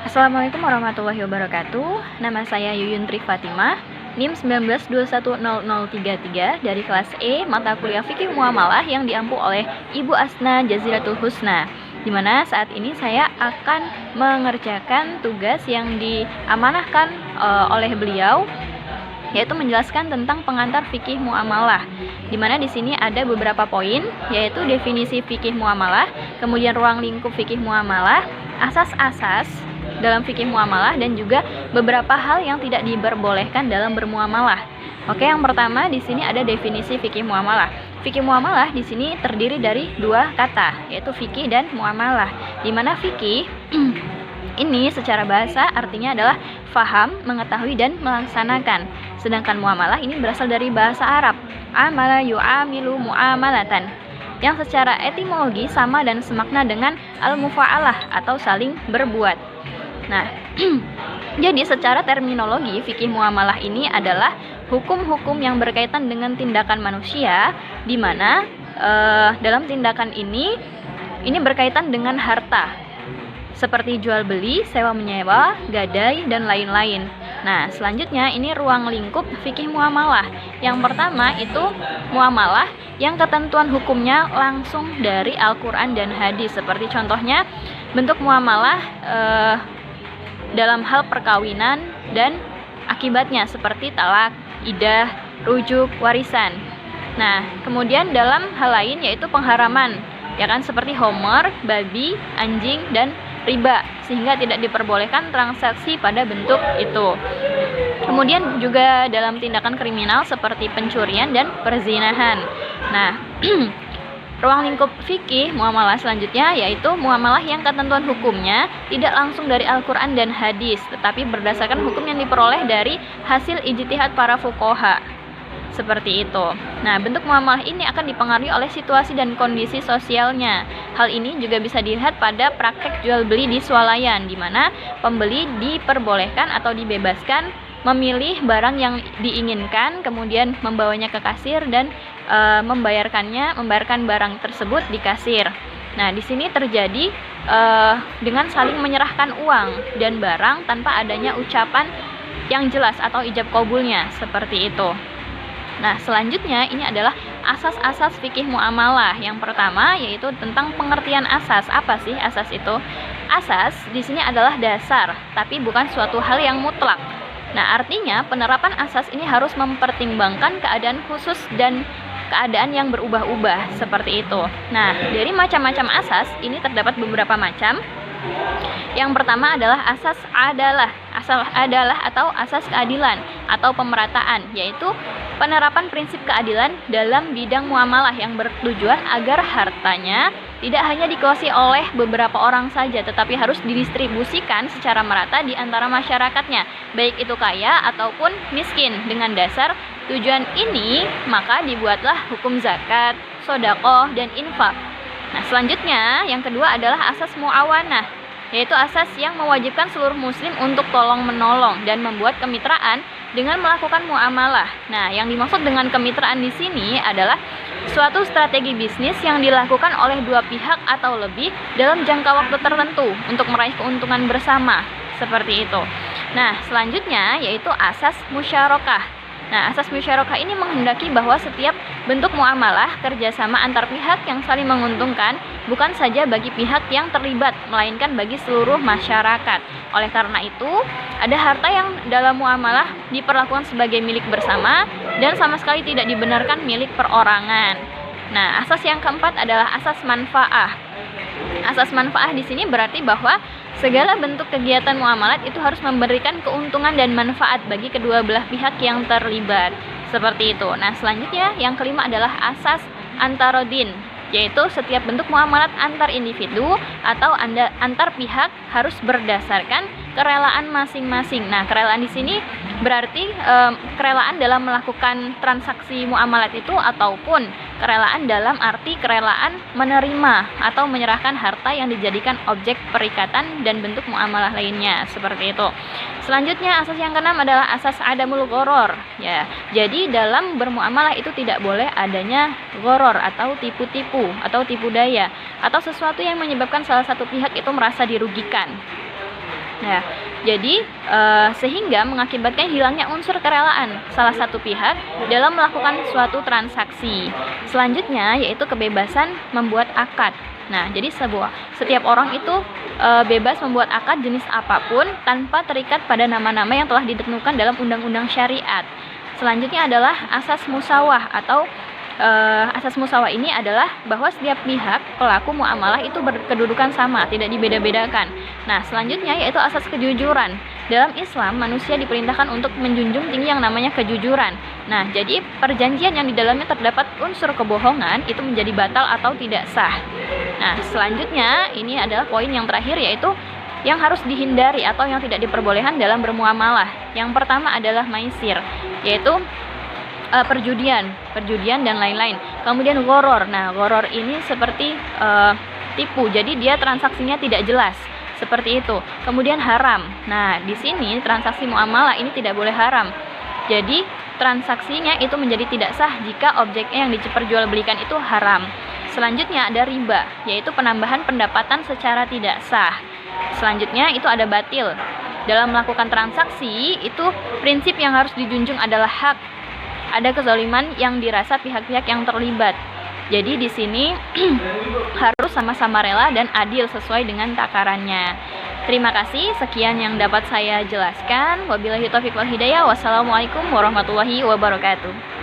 Assalamualaikum warahmatullahi wabarakatuh. Nama saya Yuyun Tri Fatimah, NIM 19210033 dari kelas E, mata kuliah Fikih Muamalah yang diampu oleh Ibu Asna Jaziratul Husna. Di mana saat ini saya akan mengerjakan tugas yang diamanahkan oleh beliau, yaitu menjelaskan tentang pengantar fikih muamalah. Di mana di sini ada beberapa poin, yaitu definisi fikih muamalah, kemudian ruang lingkup fikih muamalah, asas-asas dalam fikih muamalah, dan juga beberapa hal yang tidak diperbolehkan dalam bermuamalah. Oke, yang pertama di sini ada definisi fikih muamalah. Fikih muamalah di sini terdiri dari dua kata, yaitu fikih dan muamalah. Di mana fikih ini secara bahasa artinya adalah faham, mengetahui, dan melaksanakan. Sedangkan muamalah ini berasal dari bahasa Arab, amala yu'amilu mu'amalatan, yang secara etimologi sama dan semakna dengan al-mufa'alah atau saling berbuat. Nah, jadi secara terminologi fikih muamalah ini adalah hukum-hukum yang berkaitan dengan tindakan manusia, di mana dalam tindakan ini berkaitan dengan harta, seperti jual beli, sewa menyewa, gadai, dan lain-lain. Nah, selanjutnya ini ruang lingkup fikih muamalah. Yang pertama itu muamalah yang ketentuan hukumnya langsung dari Al-Quran dan hadis, seperti contohnya bentuk muamalah dalam hal perkawinan dan akibatnya seperti talak, idah, rujuk, warisan. Nah, kemudian dalam hal lain yaitu pengharaman, ya kan, seperti homer, babi, anjing, dan riba, sehingga tidak diperbolehkan transaksi pada bentuk itu. Kemudian juga dalam tindakan kriminal seperti pencurian dan perzinahan. Nah, ruang lingkup fikih muamalah selanjutnya yaitu muamalah yang ketentuan hukumnya tidak langsung dari Al-Quran dan hadis, tetapi berdasarkan hukum yang diperoleh dari hasil ijtihad para fuqaha. Seperti itu. Nah, bentuk muamalah ini akan dipengaruhi oleh situasi dan kondisi sosialnya. Hal ini juga bisa dilihat pada praktek jual beli di swalayan, di mana pembeli diperbolehkan atau dibebaskan memilih barang yang diinginkan, kemudian membawanya ke kasir dan membayarkan barang tersebut di kasir. Nah, di sini terjadi dengan saling menyerahkan uang dan barang tanpa adanya ucapan yang jelas atau ijab qabulnya, seperti itu. Nah, selanjutnya ini adalah asas-asas fikih muamalah. Yang pertama yaitu tentang pengertian asas. Apa sih asas itu? Asas di sini adalah dasar, tapi bukan suatu hal yang mutlak. Nah, artinya penerapan asas ini harus mempertimbangkan keadaan khusus dan keadaan yang berubah-ubah, seperti itu. Nah, dari macam-macam asas ini terdapat beberapa macam. Yang pertama adalah asas adalah atau asas keadilan atau pemerataan, yaitu penerapan prinsip keadilan dalam bidang muamalah yang bertujuan agar hartanya tidak hanya dikuasai oleh beberapa orang saja, tetapi harus didistribusikan secara merata di antara masyarakatnya, baik itu kaya ataupun miskin. Dengan dasar tujuan ini, maka dibuatlah hukum zakat, sedekah, dan infak. Nah, selanjutnya yang kedua adalah asas muawanah, yaitu asas yang mewajibkan seluruh muslim untuk tolong-menolong dan membuat kemitraan dengan melakukan muamalah. Nah, yang dimaksud dengan kemitraan di sini adalah suatu strategi bisnis yang dilakukan oleh dua pihak atau lebih dalam jangka waktu tertentu untuk meraih keuntungan bersama, seperti itu. Nah, selanjutnya yaitu asas musyarakah. Nah, asas musyarakah ini menghendaki bahwa setiap bentuk muamalah kerjasama antar pihak yang saling menguntungkan bukan saja bagi pihak yang terlibat, melainkan bagi seluruh masyarakat. Oleh karena itu, ada harta yang dalam muamalah diperlakukan sebagai milik bersama dan sama sekali tidak dibenarkan milik perorangan. Nah, asas yang keempat adalah asas manfaah. Asas manfaah di sini berarti bahwa segala bentuk kegiatan muamalat itu harus memberikan keuntungan dan manfaat bagi kedua belah pihak yang terlibat. Seperti itu. Nah, selanjutnya yang kelima adalah asas antarodin, yaitu setiap bentuk muamalat antar individu atau antar pihak harus berdasarkan kerelaan masing-masing. Nah, kerelaan di sini berarti kerelaan dalam melakukan transaksi muamalat itu ataupun kerelaan dalam arti kerelaan menerima atau menyerahkan harta yang dijadikan objek perikatan dan bentuk muamalah lainnya, seperti itu. Selanjutnya asas yang keenam adalah asas adamul gharor, ya. Jadi dalam bermuamalah itu tidak boleh adanya gharor atau tipu-tipu atau tipu daya atau sesuatu yang menyebabkan salah satu pihak itu merasa dirugikan. Nah, jadi sehingga mengakibatkan hilangnya unsur kerelaan salah satu pihak dalam melakukan suatu transaksi. Selanjutnya yaitu kebebasan membuat akad. Nah, jadi setiap orang itu bebas membuat akad jenis apapun tanpa terikat pada nama-nama yang telah ditentukan dalam undang-undang syariat. Selanjutnya adalah asas musawah atau asas musawah ini adalah bahwa setiap pihak pelaku muamalah itu berkedudukan sama, tidak dibeda-bedakan. Nah, selanjutnya yaitu asas kejujuran. Dalam Islam, manusia diperintahkan untuk menjunjung tinggi yang namanya kejujuran. Nah, jadi perjanjian yang di dalamnya terdapat unsur kebohongan itu menjadi batal atau tidak sah. Nah, selanjutnya ini adalah poin yang terakhir yaitu yang harus dihindari atau yang tidak diperbolehkan dalam bermuamalah. Yang pertama adalah maisir, yaitu perjudian dan lain-lain. Kemudian gharar. Nah, gharar ini seperti tipu. Jadi dia transaksinya tidak jelas. Seperti itu. Kemudian haram. Nah, di sini transaksi muamalah ini tidak boleh haram. Jadi transaksinya itu menjadi tidak sah jika objeknya yang diperjualbelikan itu haram. Selanjutnya ada riba, yaitu penambahan pendapatan secara tidak sah. Selanjutnya itu ada batil. Dalam melakukan transaksi itu prinsip yang harus dijunjung adalah hak. Ada kezaliman yang dirasa pihak-pihak yang terlibat. Jadi di sini harus sama-sama rela dan adil sesuai dengan takarannya. Terima kasih, sekian yang dapat saya jelaskan. Wabillahi taufiq wal hidayah. Wassalamualaikum warahmatullahi wabarakatuh.